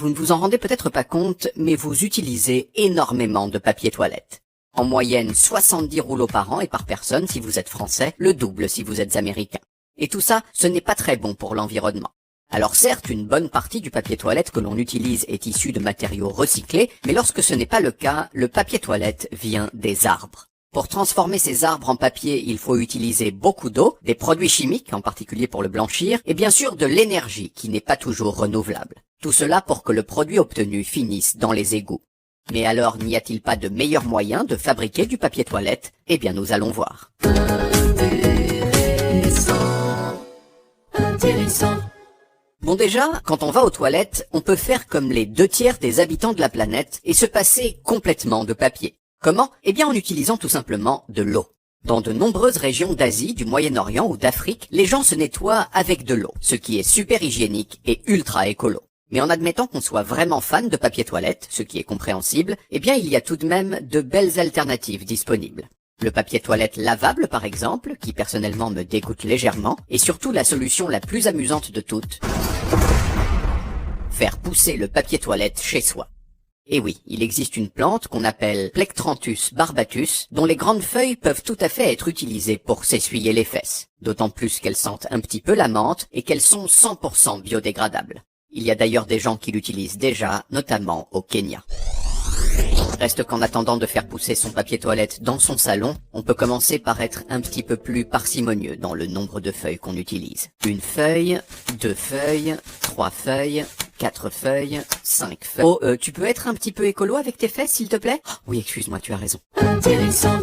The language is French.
Vous ne vous en rendez peut-être pas compte, mais vous utilisez énormément de papier toilette. En moyenne, 70 rouleaux par an et par personne si vous êtes français, le double si vous êtes américain. Et tout ça, ce n'est pas très bon pour l'environnement. Alors certes, une bonne partie du papier toilette que l'on utilise est issue de matériaux recyclés, mais lorsque ce n'est pas le cas, le papier toilette vient des arbres. Pour transformer ces arbres en papier, il faut utiliser beaucoup d'eau, des produits chimiques, en particulier pour le blanchir, et bien sûr de l'énergie qui n'est pas toujours renouvelable. Tout cela pour que le produit obtenu finisse dans les égouts. Mais alors, n'y a-t-il pas de meilleur moyen de fabriquer du papier toilette? Eh bien, nous allons voir. Intéressant. Bon déjà, quand on va aux toilettes, on peut faire comme les 2/3 des habitants de la planète et se passer complètement de papier. Comment? Eh bien en utilisant tout simplement de l'eau. Dans de nombreuses régions d'Asie, du Moyen-Orient ou d'Afrique, les gens se nettoient avec de l'eau, ce qui est super hygiénique et ultra écolo. Mais en admettant qu'on soit vraiment fan de papier toilette, ce qui est compréhensible, eh bien il y a tout de même de belles alternatives disponibles. Le papier toilette lavable par exemple, qui personnellement me dégoûte légèrement, et surtout la solution la plus amusante de toutes, faire pousser le papier toilette chez soi. Et oui, il existe une plante qu'on appelle Plectranthus barbatus, dont les grandes feuilles peuvent tout à fait être utilisées pour s'essuyer les fesses. D'autant plus qu'elles sentent un petit peu la menthe et qu'elles sont 100% biodégradables. Il y a d'ailleurs des gens qui l'utilisent déjà, notamment au Kenya. Reste qu'en attendant de faire pousser son papier toilette dans son salon, on peut commencer par être un petit peu plus parcimonieux dans le nombre de feuilles qu'on utilise. 1 feuille, 2 feuilles, 3 feuilles, 4 feuilles, 5 feuilles. Oh, tu peux être un petit peu écolo avec tes fesses, s'il te plaît? Oui, excuse-moi, tu as raison. Intéressant.